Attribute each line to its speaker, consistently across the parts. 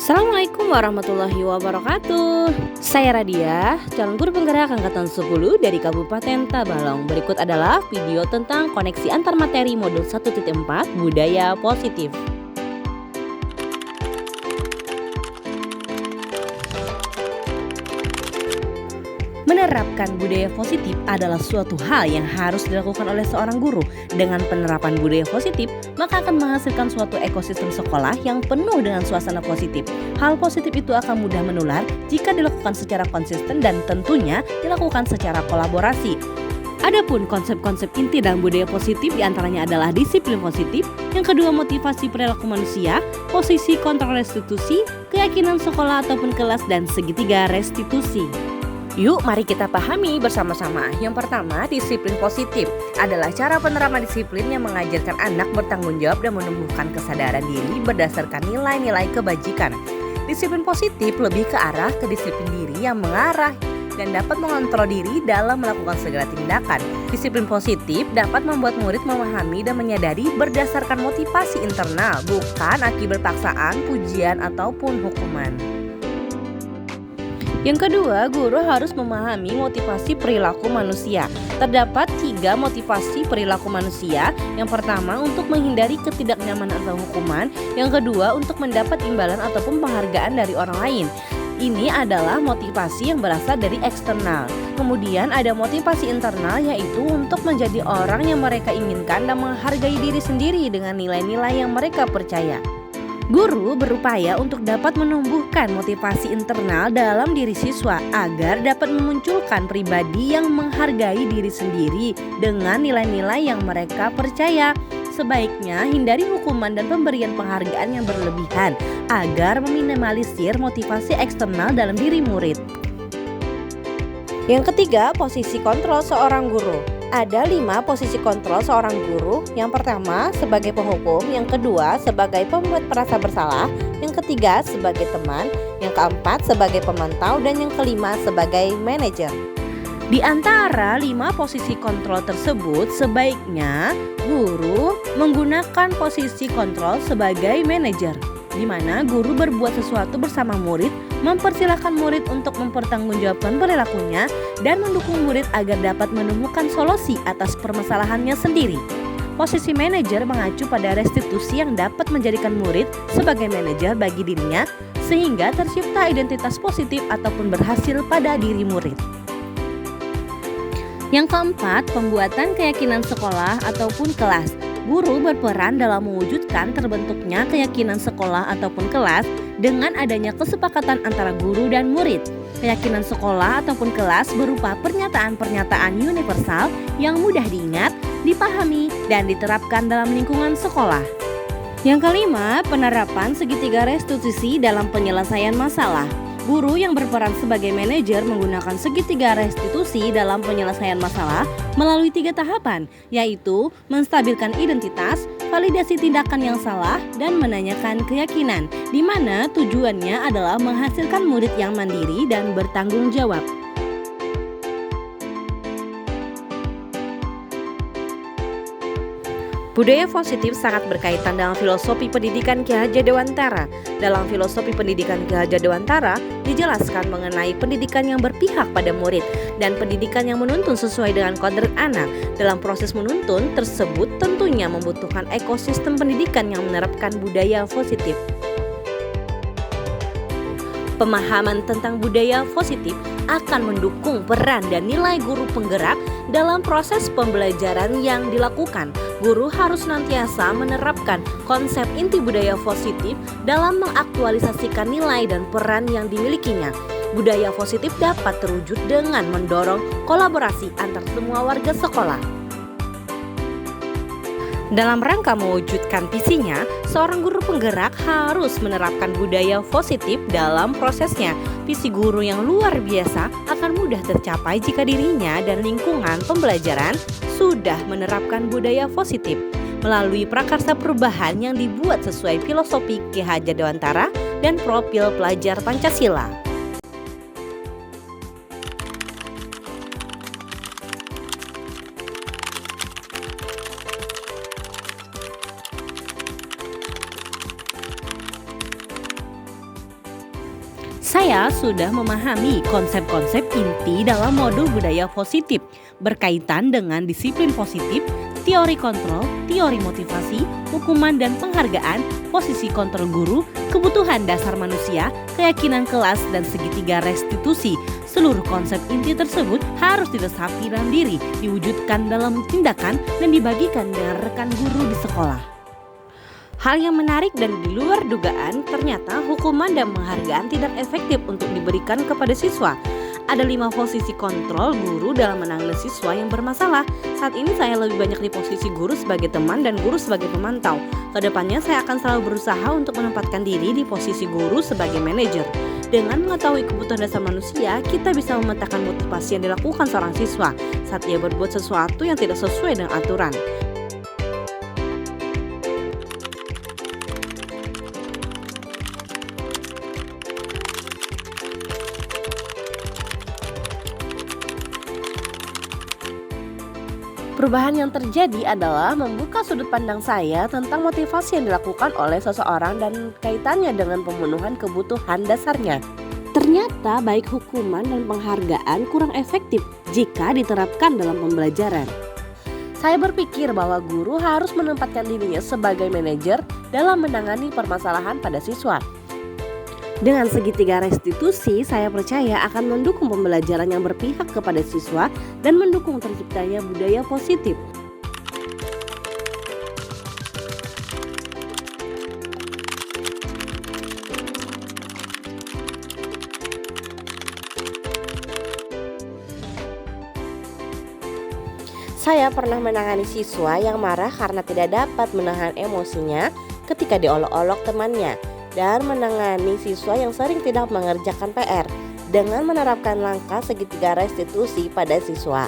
Speaker 1: Assalamualaikum warahmatullahi wabarakatuh. Saya Radia, calon guru penggerak angkatan 10 dari Kabupaten Tabalong. Berikut adalah video tentang koneksi antar materi modul 1.4 budaya positif. Menerapkan budaya positif adalah suatu hal yang harus dilakukan oleh seorang guru. Dengan penerapan budaya positif, maka akan menghasilkan suatu ekosistem sekolah yang penuh dengan suasana positif. Hal positif itu akan mudah menular jika dilakukan secara konsisten dan tentunya dilakukan secara kolaborasi. Adapun konsep-konsep inti dalam budaya positif diantaranya adalah disiplin positif, yang kedua motivasi perilaku manusia, posisi kontrol restitusi, keyakinan sekolah ataupun kelas, dan segitiga restitusi. Yuk, mari kita pahami bersama-sama. Yang pertama, disiplin positif adalah cara penerapan disiplin yang mengajarkan anak bertanggung jawab dan menumbuhkan kesadaran diri berdasarkan nilai-nilai kebajikan. Disiplin positif lebih ke arah ke disiplin diri yang mengarah dan dapat mengontrol diri dalam melakukan segala tindakan. Disiplin positif dapat membuat murid memahami dan menyadari berdasarkan motivasi internal, bukan akibat paksaan, pujian, ataupun hukuman. Yang kedua, guru harus memahami motivasi perilaku manusia. Terdapat 3 motivasi perilaku manusia. Yang pertama, untuk menghindari ketidaknyamanan atau hukuman. Yang kedua, untuk mendapat imbalan ataupun penghargaan dari orang lain. Ini adalah motivasi yang berasal dari eksternal. Kemudian ada motivasi internal, yaitu untuk menjadi orang yang mereka inginkan dan menghargai diri sendiri dengan nilai-nilai yang mereka percaya. Guru berupaya untuk dapat menumbuhkan motivasi internal dalam diri siswa agar dapat memunculkan pribadi yang menghargai diri sendiri dengan nilai-nilai yang mereka percaya. Sebaiknya hindari hukuman dan pemberian penghargaan yang berlebihan agar meminimalisir motivasi eksternal dalam diri murid. Yang ketiga, posisi kontrol seorang guru. Ada 5 posisi kontrol seorang guru. Yang pertama, sebagai penghukum. Yang kedua, sebagai pembuat merasa bersalah. Yang ketiga, sebagai teman. Yang keempat, sebagai pemantau. Dan yang kelima, sebagai manajer. Di antara 5 posisi kontrol tersebut, sebaiknya guru menggunakan posisi kontrol sebagai manajer, di mana guru berbuat sesuatu bersama murid, mempersilahkan murid untuk mempertanggungjawabkan perilakunya, dan mendukung murid agar dapat menemukan solusi atas permasalahannya sendiri. Posisi manajer mengacu pada restitusi yang dapat menjadikan murid sebagai manajer bagi dirinya, sehingga tercipta identitas positif ataupun berhasil pada diri murid. Yang keempat, pembuatan keyakinan sekolah ataupun kelas. Guru berperan dalam mewujudkan terbentuknya keyakinan sekolah ataupun kelas dengan adanya kesepakatan antara guru dan murid. Keyakinan sekolah ataupun kelas berupa pernyataan-pernyataan universal yang mudah diingat, dipahami, dan diterapkan dalam lingkungan sekolah. Yang kelima, penerapan segitiga restitusi dalam penyelesaian masalah. Guru yang berperan sebagai manajer menggunakan segitiga restitusi dalam penyelesaian masalah melalui 3 tahapan, yaitu menstabilkan identitas, validasi tindakan yang salah, dan menanyakan keyakinan, di mana tujuannya adalah menghasilkan murid yang mandiri dan bertanggung jawab. Budaya positif sangat berkaitan dengan filosofi pendidikan Ki Hajar Dewantara. Dalam filosofi pendidikan Ki Hajar Dewantara dijelaskan mengenai pendidikan yang berpihak pada murid dan pendidikan yang menuntun sesuai dengan kodrat anak. Dalam proses menuntun tersebut tentunya membutuhkan ekosistem pendidikan yang menerapkan budaya positif. Pemahaman tentang budaya positif akan mendukung peran dan nilai guru penggerak dalam proses pembelajaran yang dilakukan. Guru harus senantiasa menerapkan konsep inti budaya positif dalam mengaktualisasikan nilai dan peran yang dimilikinya. Budaya positif dapat terwujud dengan mendorong kolaborasi antar semua warga sekolah. Dalam rangka mewujudkan visinya, seorang guru penggerak harus menerapkan budaya positif dalam prosesnya. Visi guru yang luar biasa akan mudah tercapai jika dirinya dan lingkungan pembelajaran sudah menerapkan budaya positif melalui prakarsa perubahan yang dibuat sesuai filosofi Ki Hajar Dewantara dan profil pelajar Pancasila. Saya sudah memahami konsep-konsep inti dalam modul budaya positif berkaitan dengan disiplin positif, teori kontrol, teori motivasi, hukuman dan penghargaan, posisi kontrol guru, kebutuhan dasar manusia, keyakinan kelas, dan segitiga restitusi. Seluruh konsep inti tersebut harus diresapi dalam diri, diwujudkan dalam tindakan, dan dibagikan dengan rekan guru di sekolah. Hal yang menarik dan di luar dugaan, ternyata hukuman dan penghargaan tidak efektif untuk diberikan kepada siswa. Ada 5 posisi kontrol guru dalam menangani siswa yang bermasalah. Saat ini saya lebih banyak di posisi guru sebagai teman dan guru sebagai pemantau. Kedepannya saya akan selalu berusaha untuk menempatkan diri di posisi guru sebagai manajer. Dengan mengetahui kebutuhan dasar manusia, kita bisa memetakan motivasi yang dilakukan seorang siswa saat ia berbuat sesuatu yang tidak sesuai dengan aturan. Perubahan yang terjadi adalah membuka sudut pandang saya tentang motivasi yang dilakukan oleh seseorang dan kaitannya dengan pemenuhan kebutuhan dasarnya. Ternyata baik hukuman dan penghargaan kurang efektif jika diterapkan dalam pembelajaran. Saya berpikir bahwa guru harus menempatkan dirinya sebagai manajer dalam menangani permasalahan pada siswa. Dengan segitiga restitusi, saya percaya akan mendukung pembelajaran yang berpihak kepada siswa dan mendukung terciptanya budaya positif. Saya pernah menangani siswa yang marah karena tidak dapat menahan emosinya ketika diolok-olok temannya, dan menangani siswa yang sering tidak mengerjakan PR dengan menerapkan langkah segitiga restitusi pada siswa.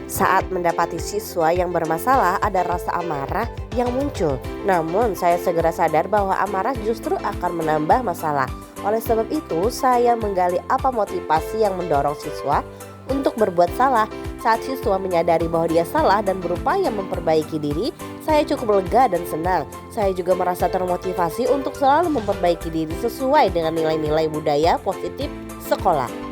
Speaker 1: Saat mendapati siswa yang bermasalah, ada rasa amarah yang muncul. Namun saya segera sadar bahwa amarah justru akan menambah masalah. Oleh sebab itu, saya menggali apa motivasi yang mendorong siswa untuk berbuat salah. Saat siswa menyadari bahwa dia salah dan berupaya memperbaiki diri, saya cukup lega dan senang. Saya juga merasa termotivasi untuk selalu memperbaiki diri sesuai dengan nilai-nilai budaya positif sekolah.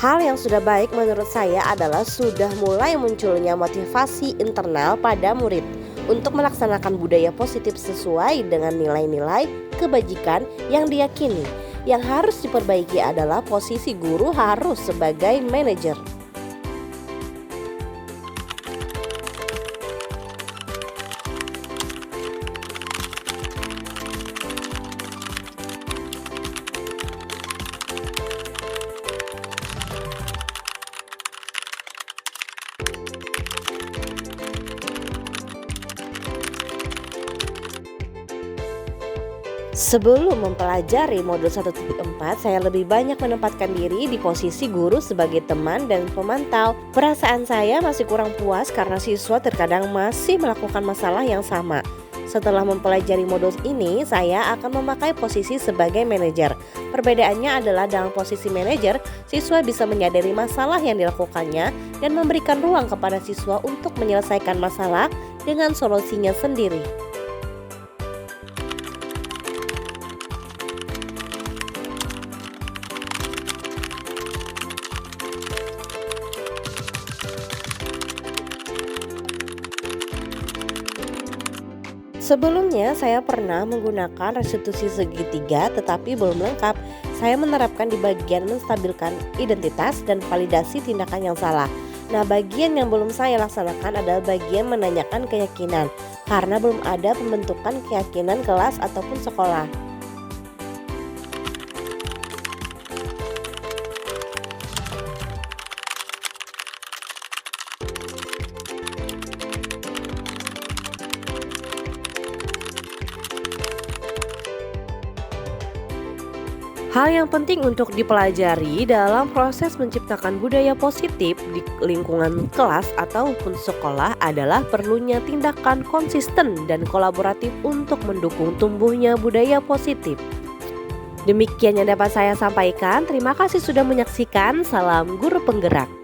Speaker 1: Hal yang sudah baik menurut saya adalah sudah mulai munculnya motivasi internal pada murid untuk melaksanakan budaya positif sesuai dengan nilai-nilai kebajikan yang diyakini. Yang harus diperbaiki adalah posisi guru harus sebagai manajer. Sebelum mempelajari modul 1.4, saya lebih banyak menempatkan diri di posisi guru sebagai teman dan pemantau. Perasaan saya masih kurang puas karena siswa terkadang masih melakukan masalah yang sama. Setelah mempelajari modul ini, saya akan memakai posisi sebagai manajer. Perbedaannya adalah dalam posisi manajer, siswa bisa menyadari masalah yang dilakukannya dan memberikan ruang kepada siswa untuk menyelesaikan masalah dengan solusinya sendiri. Sebelumnya saya pernah menggunakan restitusi segitiga tetapi belum lengkap. Saya menerapkan di bagian menstabilkan identitas dan validasi tindakan yang salah. Nah, bagian yang belum saya laksanakan adalah bagian menanyakan keyakinan, karena belum ada pembentukan keyakinan kelas ataupun sekolah.
Speaker 2: Hal yang penting untuk dipelajari dalam proses menciptakan budaya positif di lingkungan kelas ataupun sekolah adalah perlunya tindakan konsisten dan kolaboratif untuk mendukung tumbuhnya budaya positif. Demikian yang dapat saya sampaikan. Terima kasih sudah menyaksikan. Salam Guru Penggerak.